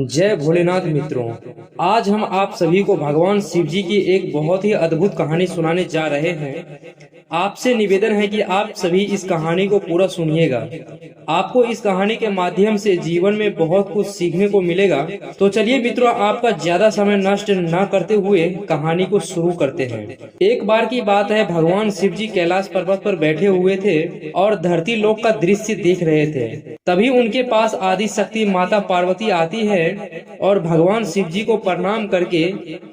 जय भोलेनाथ मित्रों। आज हम आप सभी को भगवान शिव जी की एक बहुत ही अद्भुत कहानी सुनाने जा रहे हैं। आपसे निवेदन है कि आप सभी इस कहानी को पूरा सुनिएगा। आपको इस कहानी के माध्यम से जीवन में बहुत कुछ सीखने को मिलेगा। तो चलिए मित्रों, आपका ज्यादा समय नष्ट न करते हुए कहानी को शुरू करते हैं। एक बार की बात है, भगवान शिव जी कैलाश पर्वत पर बैठे हुए थे और धरती लोक का दृश्य देख रहे थे। तभी उनके पास आदि शक्ति माता पार्वती आती है और भगवान शिव जी को प्रणाम करके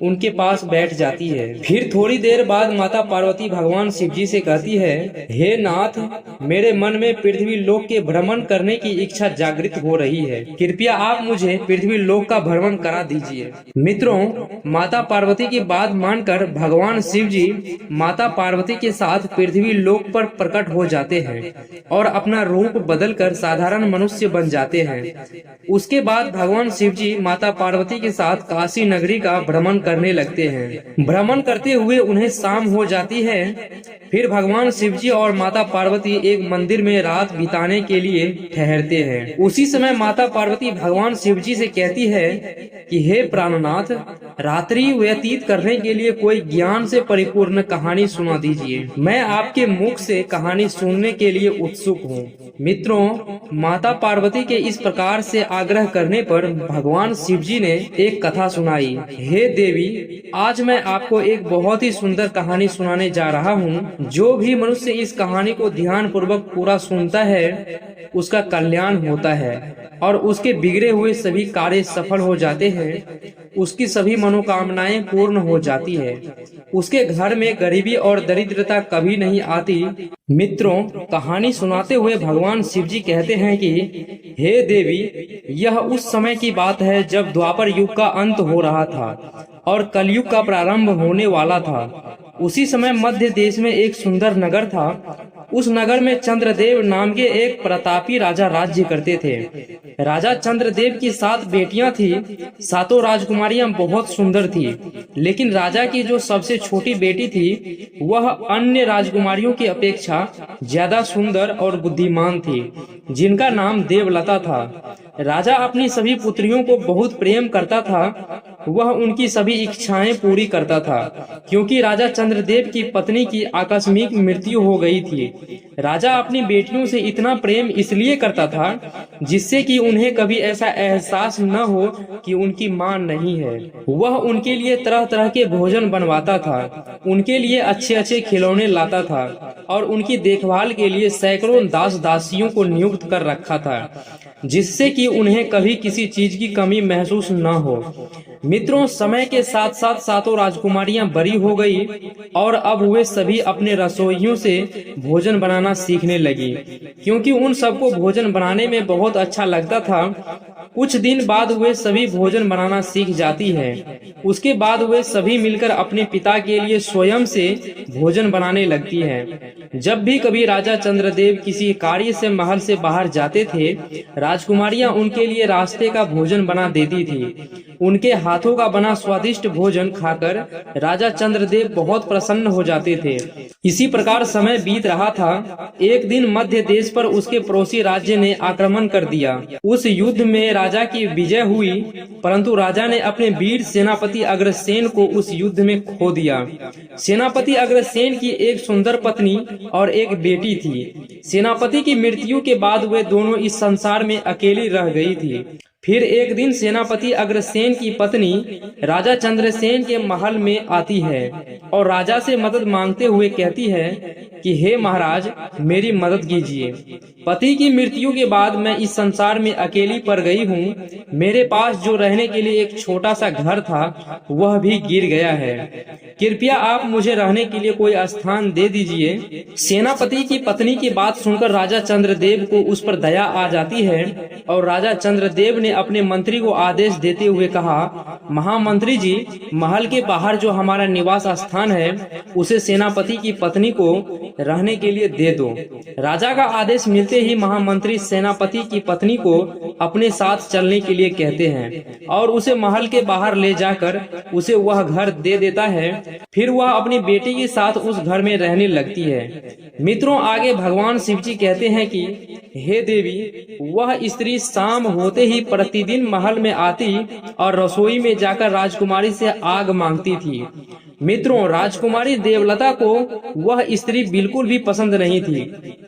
उनके पास बैठ जाती है। फिर थोड़ी देर बाद माता पार्वती भगवान शिव जी से कहती है, हे नाथ, मेरे मन में पृथ्वी लोक के भ्रमण करने की इच्छा जागृत हो रही है। कृपया आप मुझे पृथ्वी लोक का भ्रमण करा दीजिए। मित्रों, माता पार्वती की बात मानकर भगवान शिव जी माता पार्वती के साथ पृथ्वी लोक पर प्रकट हो जाते हैं और अपना रूप बदलकर साधारण मनुष्य बन जाते हैं। उसके बाद भगवान शिव जी माता पार्वती के साथ काशी नगरी का भ्रमण करने लगते हैं। भ्रमण करते हुए उन्हें शाम हो जाती है। फिर भगवान शिव जी और माता पार्वती एक मंदिर में रात बिताने के लिए ठहरते हैं। उसी समय माता पार्वती भगवान शिव जी से कहती है कि हे प्राणनाथ, रात्रि व्यतीत करने के लिए कोई ज्ञान से परिपूर्ण कहानी सुना दीजिए। मैं आपके मुख से कहानी सुनने के लिए उत्सुक हूँ। मित्रों, माता पार्वती के इस प्रकार से आग्रह करने पर भगवान शिव जी ने एक कथा सुनाई। हे देवी, आज मैं आपको एक बहुत ही सुंदर कहानी सुनाने जा रहा हूँ। जो भी मनुष्य इस कहानी को ध्यान पूर्वक पूरा सुनता है उसका कल्याण होता है और उसके बिगड़े हुए सभी कार्य सफल हो जाते हैं। उसकी सभी मनोकामनाएं पूर्ण हो जाती है। उसके घर में गरीबी और दरिद्रता कभी नहीं आती। मित्रों, कहानी सुनाते हुए भगवान शिव जी कहते हैं कि हे देवी, यह उस समय की बात है जब द्वापर युग का अंत हो रहा था और कलयुग का प्रारंभ होने वाला था। उसी समय मध्य देश में एक सुंदर नगर था। उस नगर में चंद्रदेव नाम के एक प्रतापी राजा राज्य करते थे। राजा चंद्रदेव की 7 बेटियां थी। सातों राजकुमारियां बहुत सुंदर थी, लेकिन राजा की जो सबसे छोटी बेटी थी वह अन्य राजकुमारियों की अपेक्षा ज्यादा सुंदर और बुद्धिमान थी, जिनका नाम देवलता था। राजा अपनी सभी पुत्रियों को बहुत प्रेम करता था। वह उनकी सभी इच्छाएं पूरी करता था, क्योंकि राजा चंद्रदेव की पत्नी की आकस्मिक मृत्यु हो गई थी। राजा अपनी बेटियों से इतना प्रेम इसलिए करता था जिससे कि उन्हें कभी ऐसा एहसास न हो कि उनकी मां नहीं है। वह उनके लिए तरह तरह के भोजन बनवाता था, उनके लिए अच्छे अच्छे खिलौने लाता था और उनकी देखभाल के लिए सैकड़ों दास दासियों को नियुक्त कर रखा था, जिससे कि उन्हें कभी किसी चीज की कमी महसूस न हो। मित्रों, समय के साथ साथ सातों राजकुमारियां बड़ी हो गई और अब वे सभी अपने रसोइयों से भोजन बनाना सीखने लगी, क्योंकि उन सबको भोजन बनाने में बहुत अच्छा लगता था। कुछ दिन बाद वे सभी भोजन बनाना सीख जाती है। उसके बाद वे सभी मिलकर अपने पिता के लिए स्वयं से भोजन बनाने लगती है। जब भी कभी राजा चंद्रदेव किसी कार्य से महल से बाहर जाते थे, राजकुमारियां उनके लिए रास्ते का भोजन बना देती थी। उनके हाथों का बना स्वादिष्ट भोजन खाकर राजा चंद्रदेव बहुत प्रसन्न हो जाते थे। इसी प्रकार समय बीत रहा था। एक दिन मध्य देश पर उसके पड़ोसी राज्य ने आक्रमण कर दिया। उस युद्ध में राजा की विजय हुई, परंतु राजा ने अपने वीर सेनापति अग्रसेन को उस युद्ध में खो दिया। सेनापति अग्रसेन की एक सुंदर पत्नी और एक बेटी थी। सेनापति की मृत्यु के बाद वे दोनों इस संसार में अकेली रह गई थी। फिर एक दिन सेनापति अग्रसेन की पत्नी राजा चंद्रसेन के महल में आती है और राजा से मदद मांगते हुए कहती है कि हे महाराज, मेरी मदद कीजिए। पति की मृत्यु के बाद मैं इस संसार में अकेली पड़ गई हूँ। मेरे पास जो रहने के लिए एक छोटा सा घर था वह भी गिर गया है। कृपया आप मुझे रहने के लिए कोई स्थान दे दीजिए। सेनापति की पत्नी की बात सुनकर राजा चंद्रदेव को उस पर दया आ जाती है और राजा चंद्रदेव ने अपने मंत्री को आदेश देते हुए कहा, महामंत्री जी, महल के बाहर जो हमारा निवास स्थान है उसे सेनापति की पत्नी को रहने के लिए दे दो। राजा का आदेश मिलते ही महामंत्री सेनापति की पत्नी को अपने साथ चलने के लिए कहते हैं और उसे महल के बाहर ले जाकर उसे वह घर दे देता है। फिर वह अपनी बेटी के साथ उस घर में रहने लगती है। मित्रों, आगे भगवान शिव जी कहते हैं कि हे देवी, वह स्त्री शाम होते ही प्रतिदिन महल में आती और रसोई में जाकर राजकुमारी से आग मांगती थी। मित्रों, राजकुमारी देवलता को वह स्त्री बिल्कुल भी पसंद नहीं थी,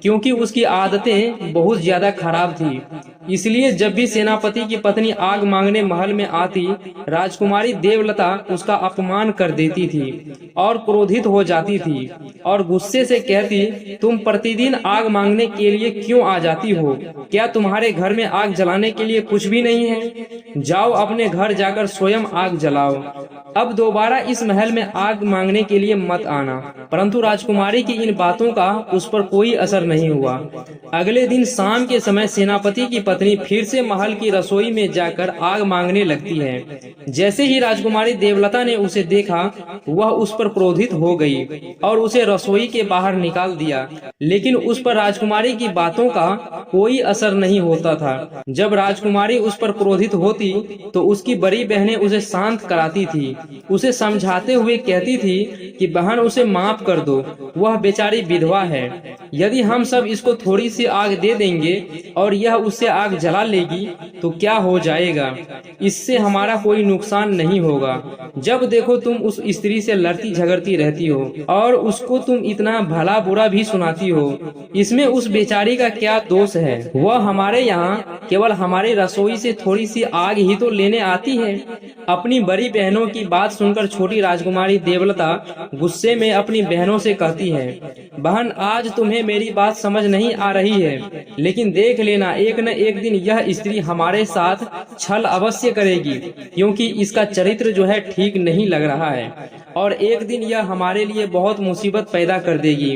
क्योंकि उसकी आदतें बहुत ज्यादा खराब थी। इसलिए जब भी सेनापति की पत्नी आग मांगने महल में आती, राजकुमारी देवलता उसका अपमान कर देती थी और क्रोधित हो जाती थी और गुस्से से कहती, तुम प्रतिदिन आग मांगने के लिए क्यों आ जाती हो? क्या तुम्हारे घर में आग जलाने के लिए कुछ भी नहीं है? जाओ, अपने घर जाकर स्वयं आग जलाओ। अब दोबारा इस महल में आग मांगने के लिए मत आना। परंतु राजकुमारी की इन बातों का उस पर कोई असर नहीं हुआ। अगले दिन शाम के समय सेनापति की पत्नी फिर से महल की रसोई में जाकर आग मांगने लगती है। जैसे ही राजकुमारी देवलता ने उसे देखा, वह उस पर क्रोधित हो गई और उसे रसोई के बाहर निकाल दिया। लेकिन उस पर राजकुमारी की बातों का कोई असर नहीं होता था। जब राजकुमारी उस पर क्रोधित होती तो उसकी बड़ी बहनें उसे शांत कराती थी, उसे समझाते हुए कहती थी कि बहन, उसे माफ कर दो, वह बेचारी विधवा है। यदि हम सब इसको थोड़ी सी आग दे देंगे और यह उससे आग जला लेगी तो क्या हो जाएगा? इससे हमारा कोई नुकसान नहीं होगा। जब देखो तुम उस स्त्री से लड़ती झगड़ती रहती हो और उसको तुम इतना भला बुरा भी सुनाती हो। इसमें उस बेचारी का क्या दोष है? वह हमारे यहाँ केवल हमारी रसोई से थोड़ी सी आग ही तो लेने आती है। अपनी बड़ी बहनों की बात सुनकर छोटी राजकुमारी देवलता गुस्से में अपनी बहनों से कहती है, बहन, आज तुम्हें मेरी बात समझ नहीं आ रही है, लेकिन देख लेना, एक न एक दिन यह स्त्री हमारे साथ छल अवश्य करेगी, क्योंकि इसका चरित्र जो है ठीक नहीं लग रहा है और एक दिन यह हमारे लिए बहुत मुसीबत पैदा कर देगी।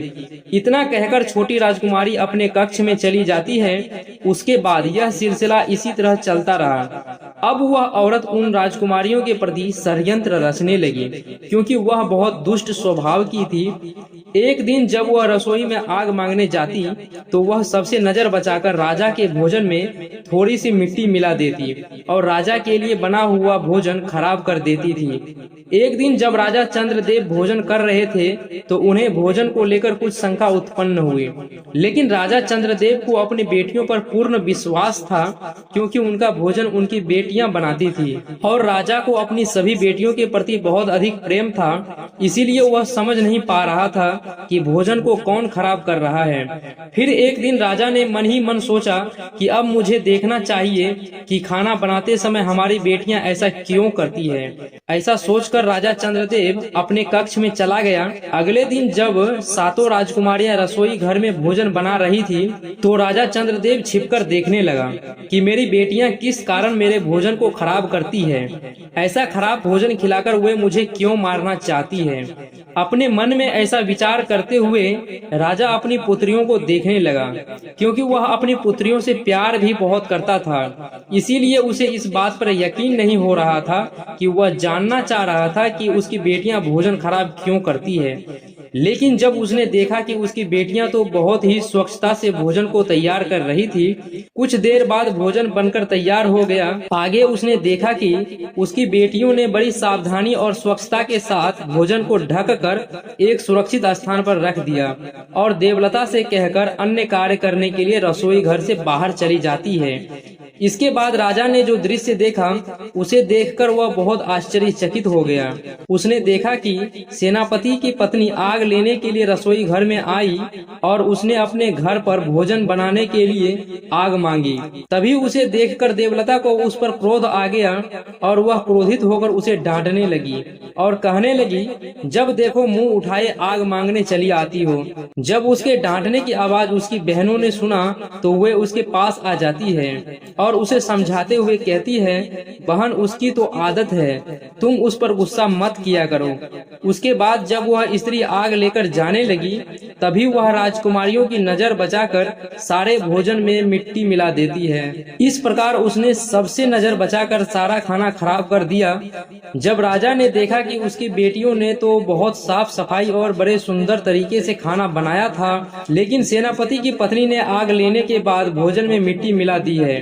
इतना कहकर छोटी राजकुमारी अपने कक्ष में चली जाती है। उसके बाद यह सिलसिला इसी तरह चलता रहा। अब वह औरत उन राजकुमारियों के प्रति षड्यंत्र रचने लगी, क्योंकि वह बहुत दुष्ट स्वभाव की थी। एक दिन जब वह रसोई में आग मांगने जाती तो वह सबसे नजर बचाकर राजा के भोजन में थोड़ी सी मिट्टी मिला देती और राजा के लिए बना हुआ भोजन खराब कर देती थी। एक दिन जब राजा चंद्रदेव भोजन कर रहे थे तो उन्हें भोजन को लेकर कुछ शंका उत्पन्न हुई, लेकिन राजा चंद्रदेव को अपनी बेटियों पर पूर्ण विश्वास था, क्योंकि उनका भोजन उनकी बेटियां बनाती थी और राजा को अपनी सभी बेटियों के प्रति बहुत अधिक प्रेम था। इसीलिए वह समझ नहीं पा रहा था कि भोजन को कौन खराब कर रहा है। फिर एक दिन राजा ने मन ही मन सोचा कि अब मुझे देखना चाहिए कि खाना बनाते समय हमारी बेटियां ऐसा क्यों करती है। ऐसा सोचकर राजा चंद्रदेव अपने कक्ष में चला गया। अगले दिन जब सातों राजकुमारियां रसोई घर में भोजन बना रही थी तो राजा चंद्रदेव छिपकर देखने लगा कि मेरी बेटियां किस कारण मेरे भोजन को खराब करती है। ऐसा खराब भोजन खिलाकर वे मुझे क्यों मारना चाहती है। अपने मन में ऐसा विचार करते हुए राजा अपनी पुत्रियों को देखने लगा, क्योंकि वह अपनी पुत्रियों से प्यार भी बहुत करता था। इसीलिए उसे इस बात पर यकीन नहीं हो रहा था कि वह जानना चाह रहा था कि उसकी बेटियां भोजन खराब क्यों करती है। लेकिन जब उसने देखा कि उसकी बेटियां तो बहुत ही स्वच्छता से भोजन को तैयार कर रही थी, कुछ देर बाद भोजन बनकर तैयार हो गया। आगे उसने देखा कि उसकी बेटियों ने बड़ी सावधानी और स्वच्छता के साथ भोजन को ढक कर एक सुरक्षित स्थान पर रख दिया और देवलता से कहकर अन्य कार्य करने के लिए रसोई घर से बाहर चली जाती है। इसके बाद राजा ने जो दृश्य देखा उसे देखकर वह बहुत आश्चर्यचकित हो गया। उसने देखा कि सेनापति की पत्नी आग लेने के लिए रसोई घर में आई और उसने अपने घर पर भोजन बनाने के लिए आग मांगी। तभी उसे देखकर देवलता को उस पर क्रोध आ गया और वह क्रोधित होकर उसे डांटने लगी और कहने लगी, जब देखो मुंह उठाए आग मांगने चली आती हो। जब उसके डांटने की आवाज उसकी बहनों ने सुना तो वे उसके पास आ जाती है और और उसे समझाते हुए कहती है, बहन उसकी तो आदत है, तुम उस पर गुस्सा मत किया करो। उसके बाद जब वह स्त्री आग लेकर जाने लगी, तभी वह राजकुमारियों की नजर बचाकर सारे भोजन में मिट्टी मिला देती है। इस प्रकार उसने सबसे नजर बचाकर सारा खाना खराब कर दिया। जब राजा ने देखा कि उसकी बेटियों ने तो बहुत साफ सफाई और बड़े सुंदर तरीके से खाना बनाया था, लेकिन सेनापति की पत्नी ने आग लेने के बाद भोजन में मिट्टी मिला दी है,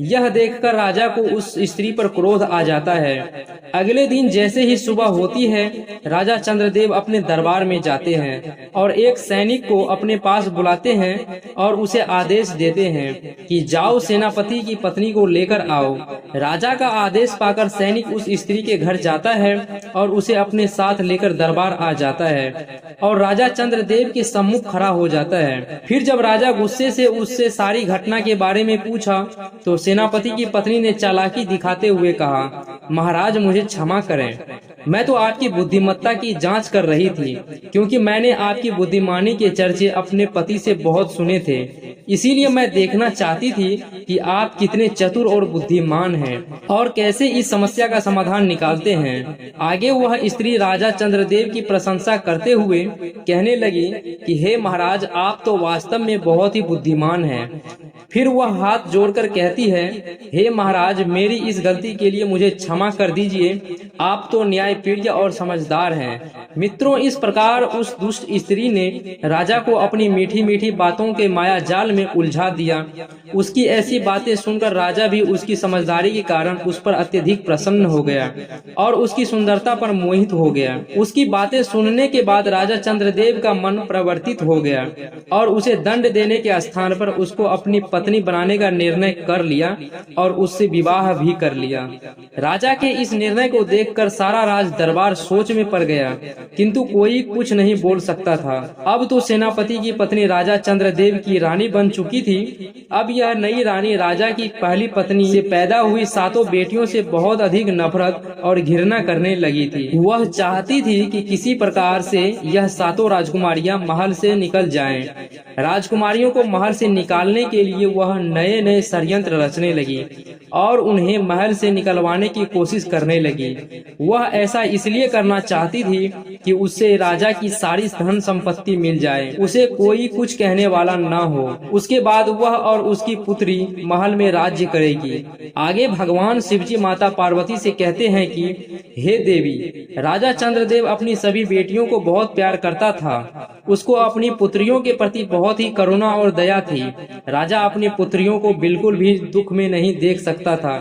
यह देखकर राजा को उस स्त्री पर क्रोध आ जाता है। अगले दिन जैसे ही सुबह होती है, राजा चंद्रदेव अपने दरबार में जाते हैं और एक सैनिक को अपने पास बुलाते हैं और उसे आदेश देते हैं कि जाओ सेनापति की पत्नी को लेकर आओ। राजा का आदेश पाकर सैनिक उस स्त्री के घर जाता है और उसे अपने साथ लेकर दरबार आ जाता है और राजा चंद्रदेव के सम्मुख खड़ा हो जाता है। फिर जब राजा गुस्से से उससे सारी घटना के बारे में पूछा तो सेनापति की पत्नी ने चालाकी दिखाते हुए कहा, महाराज मुझे क्षमा करें, मैं तो आपकी बुद्धिमत्ता की जांच कर रही थी, क्योंकि मैंने आपकी बुद्धिमानी के चर्चे अपने पति से बहुत सुने थे। इसीलिए मैं देखना चाहती थी कि आप कितने चतुर और बुद्धिमान हैं और कैसे इस समस्या का समाधान निकालते हैं। आगे वह स्त्री राजा चंद्रदेव की प्रशंसा करते हुए कहने लगी कि हे महाराज, आप तो वास्तव में बहुत ही बुद्धिमान हैं। फिर वह हाथ जोड़कर कहती है, हे महाराज, मेरी इस गलती के लिए मुझे क्षमा कर दीजिए, आप तो न्यायप्रिय और समझदार हैं। मित्रों, इस प्रकार उस दुष्ट स्त्री ने राजा को अपनी मीठी मीठी बातों के माया जाल में उलझा दिया। उसकी ऐसी बातें सुनकर राजा भी उसकी समझदारी के कारण उस पर अत्यधिक प्रसन्न हो गया और उसकी सुंदरता पर मोहित हो गया। उसकी बातें सुनने के बाद राजा चंद्रदेव का मन परिवर्तित हो गया और उसे दंड देने के स्थान पर उसको अपनी पत्नी बनाने का निर्णय कर लिया और उससे विवाह भी कर लिया। राजा के इस निर्णय को देखकर सारा राज दरबार सोच में पड़ गया, किंतु कोई कुछ नहीं बोल सकता था। अब तो सेनापति की पत्नी राजा चंद्रदेव की रानी बन चुकी थी। अब यह नई रानी राजा की पहली पत्नी से पैदा हुई 7 बेटियों से बहुत अधिक नफरत और घृणा करने लगी थी। वह चाहती थी कि किसी प्रकार से यह 7 राजकुमारियां महल से निकल जाएं। राजकुमारियों को महल से निकालने के लिए वह नए नए षड्यंत्र रचने लगी और उन्हें महल से निकलवाने की कोशिश करने लगी। वह ऐसा इसलिए करना चाहती थी कि उससे राजा की सारी धन संपत्ति मिल जाए, उसे कोई कुछ कहने वाला न हो। उसके बाद वह और उसकी पुत्री महल में राज्य करेगी। आगे भगवान शिवजी माता पार्वती से कहते हैं कि हे देवी, राजा चंद्रदेव अपनी सभी बेटियों को बहुत प्यार करता था। उसको अपनी पुत्रियों के प्रति बहुत ही करुणा और दया थी। राजा अपनी पुत्रियों को बिल्कुल भी दुख में नहीं देख सकता था।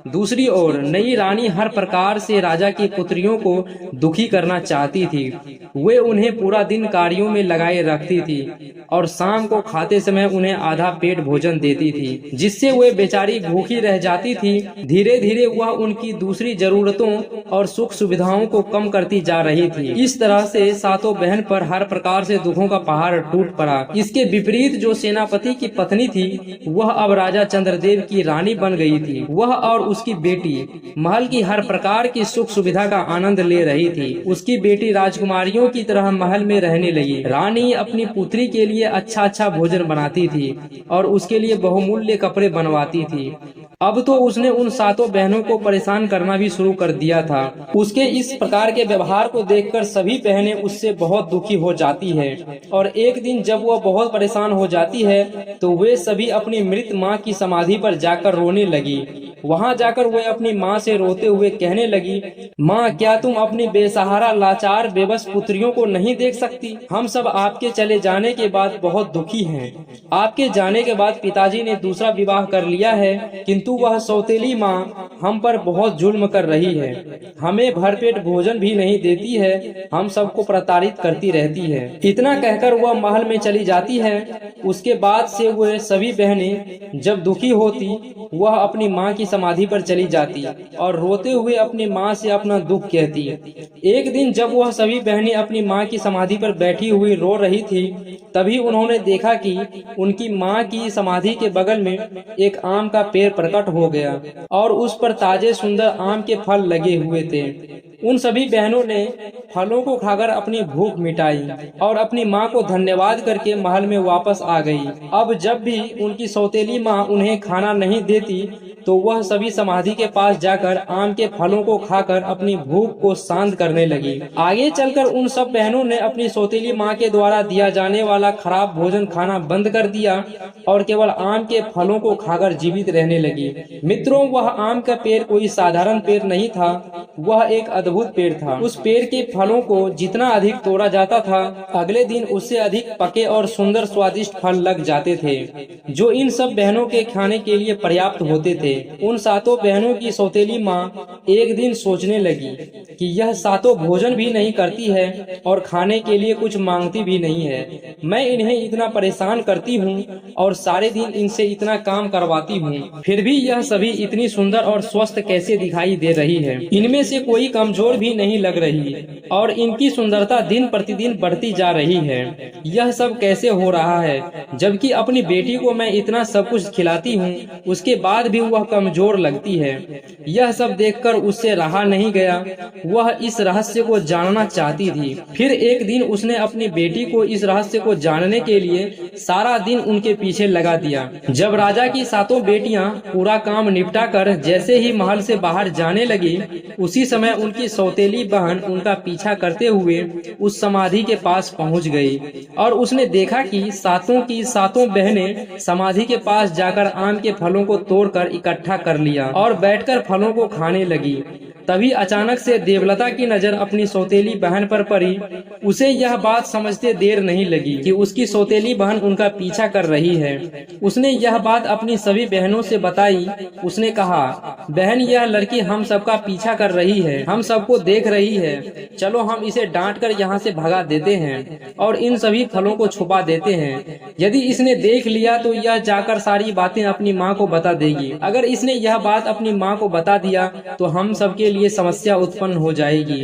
दूसरी ओर नई रानी हर प्रकार से राजा की पुत्रियों को दुखी करना चाहती थी। वे उन्हें पूरा दिन कार्यों में लगाए रखती थी और शाम को खाते समय उन्हें आधा पेट भोजन देती थी, जिससे वे बेचारी भूखी रह जाती थी। धीरे धीरे वह उनकी दूसरी जरूरतों और सुख सुविधाओं को कम करती जा रही थी। इस तरह से 7 बहन पर हर प्रकार से दुखों का पहाड़ टूट पड़ा। इसके विपरीत जो सेनापति की पत्नी थी, वह अब राजा चंद्रदेव की रानी बन गई थी। वह और उसकी बेटी महल की हर प्रकार की सुख सुविधा का आनंद ले रही थी। उसकी बेटी राजकुमारियों की तरह महल में रहने लगी। रानी अपनी पुत्री के लिए अच्छा अच्छा भोजन बनाती थी और उसके लिए बहुमूल्य कपड़े बनवाती थी। अब तो उसने उन 7 बहनों को परेशान करना भी शुरू कर दिया था। उसके इस प्रकार के व्यवहार को देखकर सभी बहनें उससे बहुत दुखी हो जाती है और एक दिन जब वह बहुत परेशान हो जाती है तो वे सभी अपनी मृत माँ की समाधि पर जाकर रोने लगी। वहां जाकर वे अपनी माँ से रोते हुए कहने लगी, माँ, क्या तुम अपनी बेसहारा लाचार बेबस पुत्रियों को नहीं देख सकती? हम सब आपके चले जाने के बाद बहुत दुखी हैं। आपके जाने के बाद पिताजी ने दूसरा विवाह कर लिया है, किंतु वह सौतेली माँ हम पर बहुत जुल्म कर रही है। हमें भरपेट भोजन भी नहीं देती है, हम सबको प्रताड़ित करती रहती है। इतना कहकर वह महल में चली जाती है। उसके बाद से वह सभी बहनें जब दुखी होती, वह अपनी माँ की समाधि पर चली जाती और रोते हुए अपनी माँ से अपना दुख कहती। एक दिन जब वह सभी बहनें अपनी माँ की समाधि पर बैठी हुई रो रही थी, तभी उन्होंने देखा कि उनकी माँ की समाधि के बगल में एक आम का पेड़ प्रकट हो गया और उस पर ताजे सुंदर आम के फल लगे हुए थे। उन सभी बहनों ने फलों को खाकर अपनी भूख मिटाई और अपनी माँ को धन्यवाद करके महल में वापस आ गई। अब जब भी उनकी सौतेली माँ उन्हें खाना नहीं देती तो वह सभी समाधि के पास जाकर आम के फलों को खाकर अपनी भूख को शांत करने लगी। आगे चलकर उन सब बहनों ने अपनी सौतेली माँ के द्वारा दिया जाने वाला खराब भोजन खाना बंद कर दिया और केवल आम के फलों को खाकर जीवित रहने लगी। मित्रों, वह आम का पेड़ कोई साधारण पेड़ नहीं था, वह एक अद्भुत पेड़ था। उस पेड़ के फलों को जितना अधिक तोड़ा जाता था, अगले दिन उससे अधिक पके और सुंदर स्वादिष्ट फल लग जाते थे, जो इन सब बहनों के खाने के लिए पर्याप्त होते थे। उन सातों बहनों की सौतेली माँ एक दिन सोचने लगी कि यह सातों भोजन भी नहीं करती है और खाने के लिए कुछ मांगती भी नहीं है। मैं इन्हें इतना परेशान करती हूँ और सारे दिन इनसे इतना काम करवाती हूँ, फिर भी यह सभी इतनी सुंदर और स्वस्थ कैसे दिखाई दे रही है। इनमें से कोई कमजोर भी नहीं लग रही और इनकी सुंदरता दिन प्रतिदिन बढ़ती जा रही है। यह सब कैसे हो रहा है, जबकि अपनी बेटी को मैं इतना सब कुछ खिलाती हूँ, उसके बाद भी वह कमजोर लगती है। यह सब देखकर उससे रहा नहीं गया, वह इस रहस्य को जानना चाहती थी। फिर एक दिन उसने अपनी बेटी को इस रहस्य को जानने के लिए सारा दिन उनके पीछे लगा दिया। जब राजा की सातों बेटियां पूरा काम निपटा कर जैसे ही महल से बाहर जाने लगी, उसी समय उनकी सौतेली बहन उनका पीछा करते हुए उस समाधि के पास पहुंच गई और उसने देखा कि सातों की सातों बहनें समाधि के पास जाकर आम के फलों को तोड़कर इकट्ठा कर लिया और बैठकर फलों को खाने लगी। तभी अचानक से देवलता की नजर अपनी सौतेली बहन पर पड़ी। उसे यह बात समझते देर नहीं लगी कि उसकी सौतेली बहन उनका पीछा कर रही है। उसने यह बात अपनी सभी बहनों से बताई। उसने कहा, बहन, यह लड़की हम सबका पीछा कर रही है, हम सबको देख रही है, चलो हम इसे डांट कर यहाँ से भगा देते हैं और इन सभी फलों को छुपा देते हैं। यदि इसने देख लिया तो यह जाकर सारी बातें अपनी माँ को बता देगी। अगर इसने यह बात अपनी माँ को बता दिया तो हम सबके लिए समस्या उत्पन्न हो जाएगी।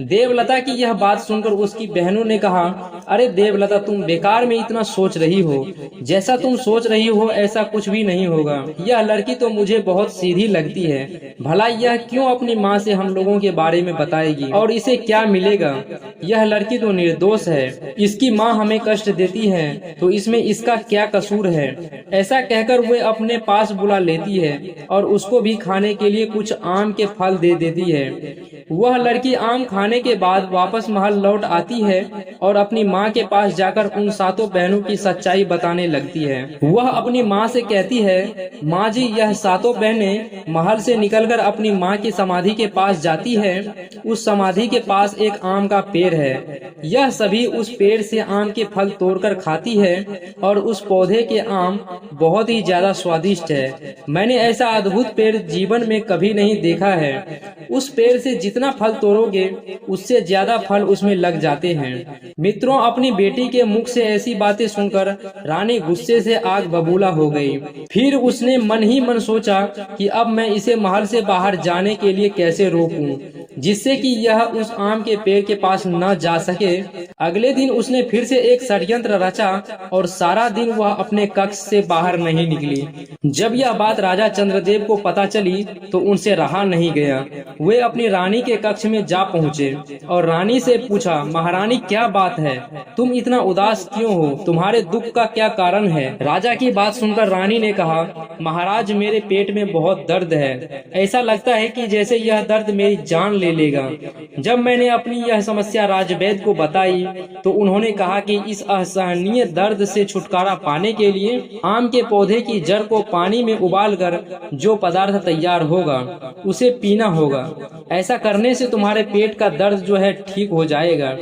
देवलता की यह बात सुनकर उसकी बहनों ने कहा, अरे देवलता, तुम बेकार में इतना सोच रही हो, जैसा तुम सोच रही हो ऐसा कुछ भी नहीं होगा। यह लड़की तो मुझे बहुत सीधी लगती है, भला यह क्यों अपनी माँ से हम लोगों के बारे में बताएगी और इसे क्या मिलेगा? यह लड़की तो निर्दोष है, इसकी माँ हमें कष्ट देती है तो इसमें इसका क्या कसूर है? ऐसा कहकर वे अपने पास बुला लेती है और उसको भी खाने के लिए कुछ आम के फल दे देती है। वह लड़की आम खाने के बाद वापस महल लौट आती है और अपनी माँ के पास जाकर उन सातों बहनों की सच्चाई बताने लगती है। वह अपनी माँ से कहती है, माँ जी, यह सातों बहनें महल से निकलकर अपनी माँ की समाधि के पास जाती है। उस समाधि के पास एक आम का पेड़ है। यह सभी उस पेड़ से आम के फल तोड़कर खाती है और उस पौधे के आम बहुत ही ज्यादा स्वादिष्ट है। मैंने ऐसा अद्भुत पेड़ जीवन में कभी नहीं देखा है। उस पेड़ से जितना फल तोड़ोगे उससे ज्यादा फल उसमें लग जाते हैं। मित्रों, अपनी बेटी के मुख से ऐसी बातें सुनकर रानी गुस्से से आग बबूला हो गई। फिर उसने मन ही मन सोचा कि अब मैं इसे महल से बाहर जाने के लिए कैसे रोकूं, जिससे कि यह उस आम के पेड़ के पास न जा सके। अगले दिन उसने फिर से एक षड्यंत्र रचा और सारा दिन वह अपने कक्ष से बाहर नहीं निकली। जब यह बात राजा चंद्रदेव को पता चली तो उनसे रहा नहीं गया। वे अपनी रानी के कक्ष में जा पहुँचे और रानी से पूछा, महारानी, क्या बात है? तुम इतना उदास क्यों हो? तुम्हारे दुख का क्या कारण है? राजा की बात सुनकर रानी ने कहा, महाराज, मेरे पेट में बहुत दर्द है। ऐसा लगता है कि जैसे यह दर्द मेरी जान ले लेगा। जब मैंने अपनी यह समस्या राजवैद्य को बताई तो उन्होंने कहा कि इस असहनीय दर्द से छुटकारा पाने के लिए आम के पौधे की जड़ को पानी में उबालकर जो पदार्थ तैयार होगा उसे पीना होगा। ऐसा करने से तुम्हारे पेट का दर्द जो है ठीक हो जाएगा।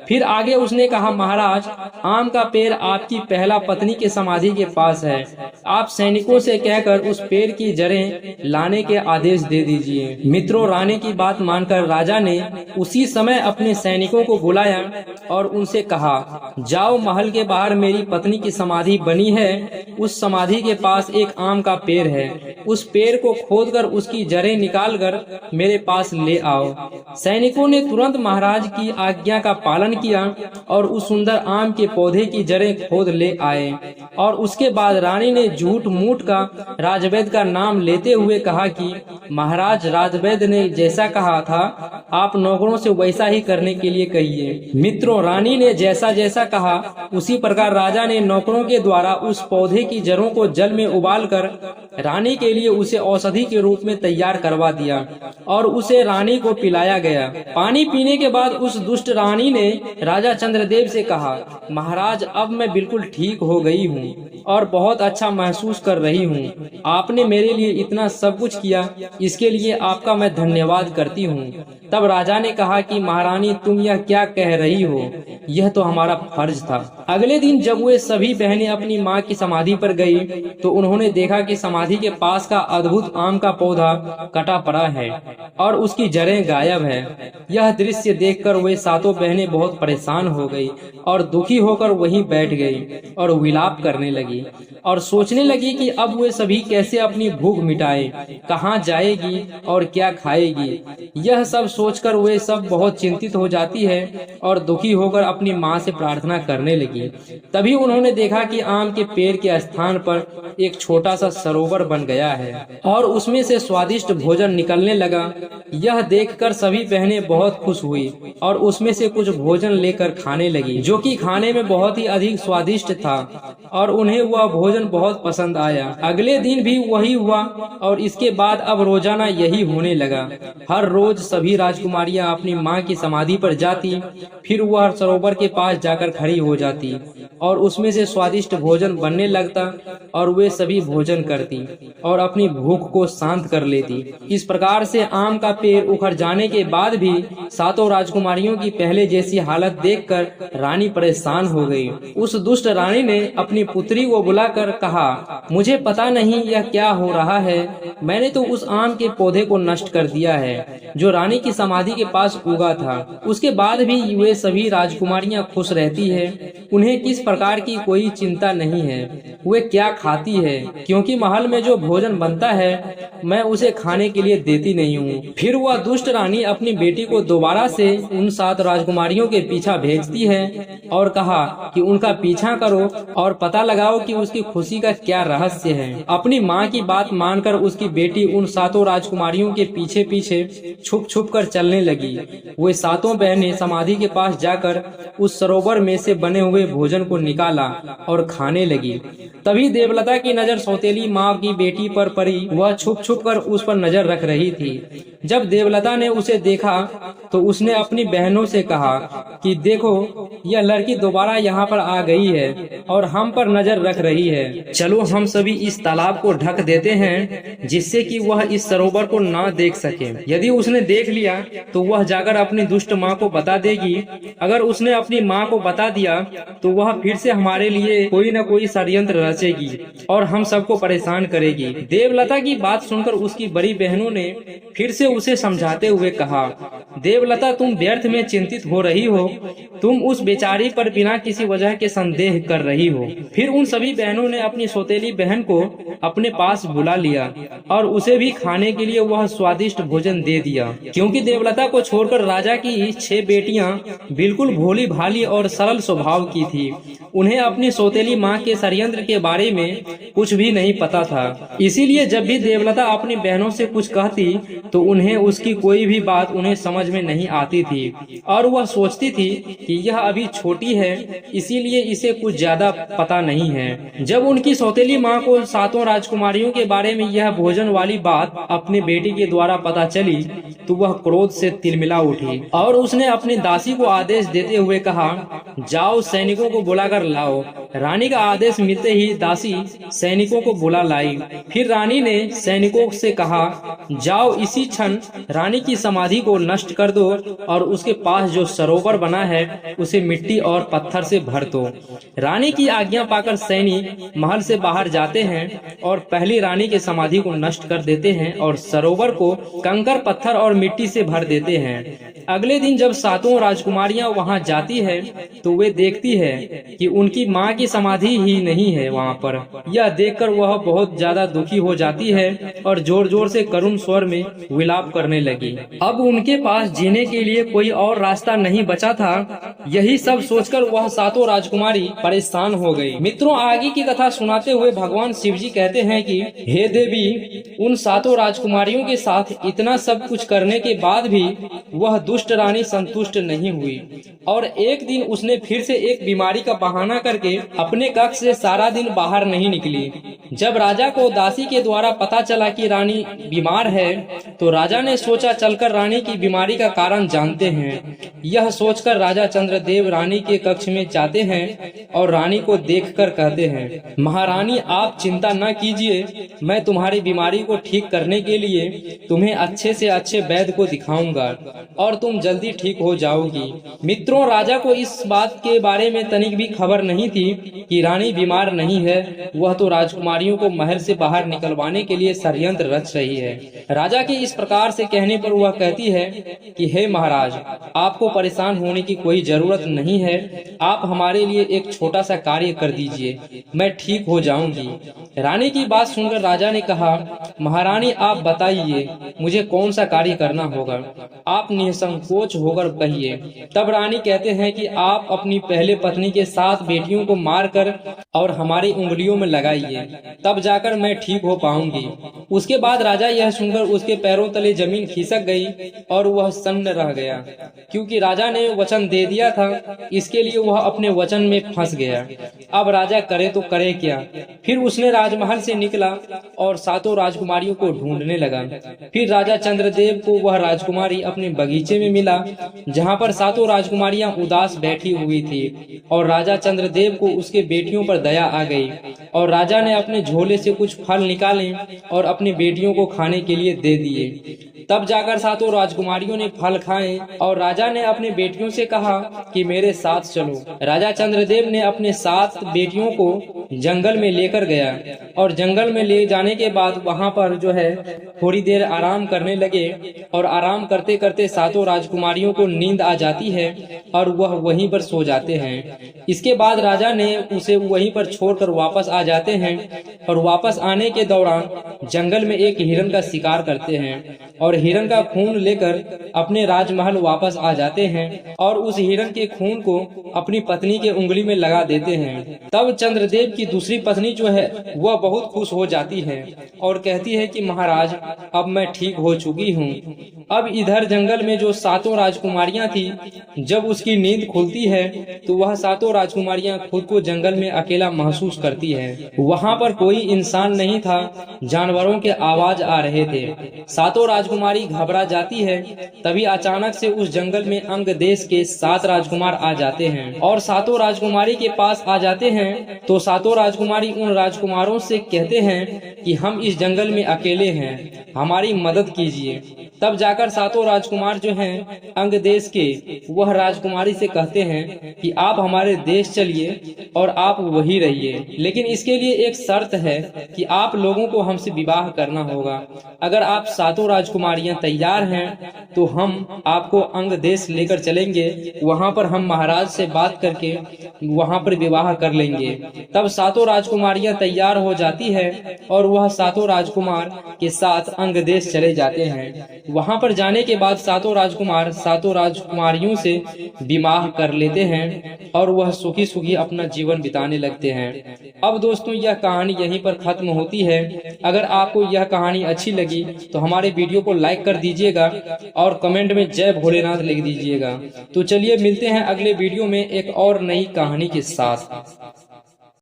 फिर आगे उसने कहा, महाराज, आम का पेड़ आपकी पहला पत्नी के समाधि के पास है। आप सैनिकों से कहकर उस पेड़ की जड़ें लाने के आदेश दे दीजिए। मित्रों, रानी की बात मानकर राजा ने उसी समय अपने सैनिकों को बुलाया और उनसे कहा, जाओ, महल के बाहर मेरी पत्नी की समाधि बनी है, उस समाधि के पास एक आम का पेड़ है। उस पेड़ को खोदकर उसकी जड़ें निकालकर मेरे पास ले आओ। सैनिकों ने तुरंत महाराज की आज्ञा का पालन किया और उस सुंदर आम के पौधे की जड़ें खोद ले आए। और उसके बाद रानी ने झूठ मूठ का राजवैद्य का नाम लेते हुए कहा कि महाराज, राजवैद्य ने जैसा कहा था था, आप नौकरों से वैसा ही करने के लिए कहिए। मित्रों, रानी ने जैसा जैसा कहा उसी प्रकार राजा ने नौकरों के द्वारा उस पौधे की जड़ों को जल में उबालकर रानी के लिए उसे औषधि के रूप में तैयार करवा दिया और उसे रानी को पिलाया गया। पानी पीने के बाद उस दुष्ट रानी ने राजा चंद्रदेव से कहा, महाराज, अब मैं बिल्कुल ठीक हो गई हूँ और बहुत अच्छा महसूस कर रही हूँ। आपने मेरे लिए इतना सब कुछ किया, इसके लिए आपका मैं धन्यवाद करती हूँ। तब राजा ने कहा कि महारानी, तुम यह क्या कह रही हो? यह तो हमारा फर्ज था। अगले दिन जब वे सभी बहनें अपनी माँ की समाधि पर गई तो उन्होंने देखा कि समाधि के पास का अद्भुत आम का पौधा कटा पड़ा है और उसकी जड़ें गायब है। यह दृश्य देखकर वे सातों बहनें बहुत परेशान हो गई और दुखी होकर वहीं बैठ गई और विलाप करने लगी और सोचने लगी कि अब वे सभी कैसे अपनी भूख मिटाए, कहाँ जाएगी और क्या खाएगी। यह सब सोचकर वे सब बहुत चिंतित हो जाती है और दुखी होकर अपनी माँ से प्रार्थना करने लगी। तभी उन्होंने देखा कि आम के पेड़ के स्थान पर एक छोटा सा सरोवर बन गया है और उसमें से स्वादिष्ट भोजन निकलने लगा। यह देखकर सभी बहनें बहुत खुश हुई और उसमें से कुछ भोजन लेकर खाने लगी, जो कि खाने में बहुत ही अधिक स्वादिष्ट था और उन्हें वह भोजन बहुत पसंद आया। अगले दिन भी वही हुआ और इसके बाद अब रोजाना यही होने लगा। हर रोज सभी राजकुमारियां अपनी माँ की समाधि पर जाती, फिर वह सरोवर के पास जाकर खड़ी हो जाती और उसमें से स्वादिष्ट भोजन बनने लगता और वे सभी भोजन करती और अपनी भूख को शांत कर लेती। इस प्रकार से आम का पेड़ उखड़ जाने के बाद भी सातों राजकुमारियों की पहले जैसी हालत देखकर रानी परेशान हो गई। उस दुष्ट रानी ने अपनी पुत्री को बुलाकर कहा, मुझे पता नहीं यह क्या हो रहा है, मैंने तो उस आम के पौधे को नष्ट कर दिया है जो रानी की समाधि के पास उगा था। उसके बाद भी वे सभी राजकुमारियां खुश रहती है, उन्हें किस प्रकार की कोई चिंता नहीं है। वे क्या खाती है, क्योंकि महल में जो भोजन बनता है मैं उसे खाने के लिए देती नहीं हूँ। फिर वह दुष्ट रानी अपनी बेटी को दोबारा से उन 7 राजकुमारियों के पीछा भेजती है और कहा कि उनका पीछा करो और पता लगाओ कि उसकी खुशी का क्या रहस्य है। अपनी माँ की बात मानकर उसकी बेटी उन 7 राजकुमारियों के पीछे पीछे छुप छुप कर चलने लगी। वे 7 बहनें समाधि के पास जाकर उस सरोवर में से बने हुए भोजन को निकाला और खाने लगी। तभी देवलता की नजर सौतेली माँ की बेटी पर पड़ी। वह छुप छुप कर उस पर नजर रख रही थी। जब देवलता ने उसे देखा तो उसने अपनी बहनों से कहा कि देखो, यह लड़की दोबारा यहाँ पर आ गई है और हम पर नजर रख रही है। चलो हम सभी इस तालाब को ढक देते हैं जिससे कि वह इस सरोवर को ना देख सके। यदि उसने देख लिया तो वह जाकर अपनी दुष्ट माँ को बता देगी। अगर उसने अपनी माँ को बता दिया तो वह फिर से हमारे लिए कोई न कोई षड्यंत्र रचेगी और हम सबको परेशान करेगी। देवलता की बात सुनकर उसकी बड़ी बहनों ने फिर से उसे समझाते हुए कहा, देवलता, तुम व्यर्थ में चिंतित हो रही हो, तुम उस बेचारी पर बिना किसी वजह के संदेह कर रही हो। फिर उन सभी बहनों ने अपनी सौतेली बहन को अपने पास बुला लिया और उसे भी खाने के लिए वह स्वादिष्ट भोजन दे दिया, क्योंकि देवलता को छोड़कर राजा की 6 बेटियां बिल्कुल भोली भाली और सरल स्वभाव की थी। उन्हें अपनी सौतेली माँ के षड्यंत्र के बारे में कुछ भी नहीं पता था। इसीलिए जब भी देवलता अपनी बहनों से कुछ कहती तो उन्हें उसकी कोई भी बात उन्हें समझ में नहीं आती थी और वह सोचती थी कि यह अभी छोटी है, इसीलिए इसे कुछ ज्यादा पता नहीं है। जब उनकी सौतेली माँ को 7 राजकुमारियों के बारे में यह भोजन वाली बात अपने बेटी के द्वारा पता चली तो वह क्रोध से तिलमिला उठी और उसने अपनी दासी को आदेश देते हुए कहा, जाओ सैनिकों को बुलाकर लाओ। रानी का आदेश मिलते ही दासी सैनिकों को बुला लाई। फिर रानी ने सैनिकों से कहा, जाओ इसी क्षण रानी की समाधि को नष्ट कर दो और उसके पास जो सरोवर बना है उसे मिट्टी और पत्थर से भर दो। रानी की आज्ञा पाकर सैनिक महल से बाहर जाते हैं और पहली रानी की समाधि को नष्ट कर देते हैं और सरोवर को कंकर, पत्थर और मिट्टी से भर देते हैं। अगले दिन जब 7 राजकुमारियां वहां जाती है तो वे देखती है कि उनकी माँ की समाधि ही नहीं है वहाँ पर। यह देखकर वह बहुत ज्यादा दुखी हो जाती है और जोर जोर से करुण स्वर में विलाप करने लगी। अब उनके पास जीने के लिए कोई और रास्ता नहीं बचा था। यही सब सोचकर वह सातों राजकुमारी परेशान हो गई। मित्रों, आगे की कथा सुनाते हुए भगवान शिव जी कहते हैं कि हे देवी, उन सातों राजकुमारियों के साथ इतना सब कुछ करने के बाद भी वह दुष्ट रानी संतुष्ट नहीं हुई और एक दिन उसने फिर से एक बीमारी का बहाना करके अपने कक्ष से सारा दिन बाहर नहीं निकली। जब राजा को दासी के द्वारा पता चला कि रानी बीमार है तो राजा ने सोचा चलकर रानी की बीमारी का कारण जानते हैं। यह सोचकर राजा चंद्रदेव रानी के कक्ष में जाते हैं और रानी को देखकर कहते हैं, महारानी आप चिंता न कीजिए, मैं तुम्हारी बीमारी को ठीक करने के लिए तुम्हें अच्छे से अच्छे वैद्य को दिखाऊंगा और तुम जल्दी ठीक हो जाओगी। मित्रों, राजा को इस बात के बारे में तनिक भी खबर नहीं थी कि रानी बीमार नहीं है। वह तो राजकुमारियों को महल से बाहर निकलवाने के लिए षड्यंत्र रच रही है। राजा के इस प्रकार से कहने पर वह कहती है कि हे महाराज, आपको परेशान होने की कोई जरूरत नहीं है। आप हमारे लिए एक छोटा सा कार्य कर दीजिए, मैं ठीक हो जाऊंगी। रानी की बात सुनकर राजा ने कहा, महारानी आप बताइए मुझे कौन सा कार्य करना होगा, आप निसंकोच होकर कहिए। तब रानी कहते हैं कि आप अपनी पहले पत्नी के 7 बेटियों को मारकर और हमारी उंगलियों में लगाइए, तब जाकर मैं ठीक हो पाऊंगी। उसके बाद राजा यह सुनकर उसके पैरों तले जमीन खिसक गई और वह सन्न रह गया, क्योंकि राजा ने वचन दे दिया था। इसके लिए वह अपने वचन में फंस गया। अब राजा करे तो करे क्या। फिर उसने राजमहल से निकला और सातों राजकुमारियों को ढूंढने लगा। फिर राजा चंद्रदेव को वह राजकुमारी अपने बगीचे में मिला जहाँ पर सातों राजकुमारियां उदास बैठी हुई थी और राजा चंद्रदेव को उसके बेटियों पर दया आ गई और राजा ने अपने झोले से कुछ फल निकाले और अपनी बेटियों को खाने के लिए दे दिए। तब जाकर सातों राजकुमारियों ने फल खाए और राजा ने अपने बेटियों से कहा कि मेरे साथ चलो। राजा चंद्रदेव ने अपने 7 बेटियों को जंगल में लेकर गया और जंगल में ले जाने के बाद वहां पर जो है थोड़ी देर आराम करने लगे और आराम करते करते सातों राजकुमारियों को नींद आ जाती है और वह वहीं पर सो जाते हैं। इसके बाद राजा ने उसे वहीं पर छोड़कर वापस आ जाते हैं और वापस आने के दौरान जंगल में एक हिरन का शिकार करते हैं और हिरन का खून लेकर अपने राजमहल वापस आ जाते हैं और उस हिरन के खून को अपनी पत्नी के उंगली में लगा देते हैं। तब चंद्रदेव की दूसरी पत्नी जो है वह बहुत खुश हो जाती है और कहती है कि महाराज अब मैं ठीक हो चुकी हूँ। अब इधर जंगल में जो सातों राजकुमारियां थी, जब उसकी नींद खुलती है तो वह सातों राजकुमारियां खुद को जंगल में अकेला महसूस करती है। वहाँ पर कोई इंसान नहीं था, जानवरों के आवाज आ रहे थे। सातों राजकुमारी घबरा जाती है। तभी अचानक से उस जंगल में अंग देश के 7 राजकुमार आ जाते हैं और सातों राजकुमारी के पास आ जाते हैं। तो सातों राजकुमारी उन राजकुमारों से कहते हैं कि हम इस जंगल में अकेले हैं, हमारी मदद कीजिए। तब जाकर सातों राजकुमार जो हैं अंग देश के, वह राजकुमारी से कहते हैं कि आप हमारे देश चलिए और आप वही रहिए, लेकिन इसके लिए एक शर्त है कि आप लोगों को हमसे विवाह करना होगा। अगर आप सातों राजकुमारियां तैयार हैं तो हम आपको अंग देश लेकर चलेंगे, वहां पर हम महाराज से बात करके वहां पर विवाह कर लेंगे। तब सातों राजकुमारियां तैयार हो जाती है और वह सातों राजकुमार के साथ अंग देश चले जाते हैं। वहां पर जाने के बाद सातों राजकुमार सातों राजकुमारियों से विवाह कर लेते हैं और वह सुखी सुखी अपना जीवन बिताने लगते हैं। अब दोस्तों, यह कहानी यहीं पर खत्म होती है। अगर आपको यह कहानी अच्छी लगी तो हमारे वीडियो को लाइक कर दीजिएगा और कमेंट में जय भोलेनाथ लिख दीजिएगा। तो चलिए मिलते हैं अगले वीडियो में एक और नई कहानी के साथ।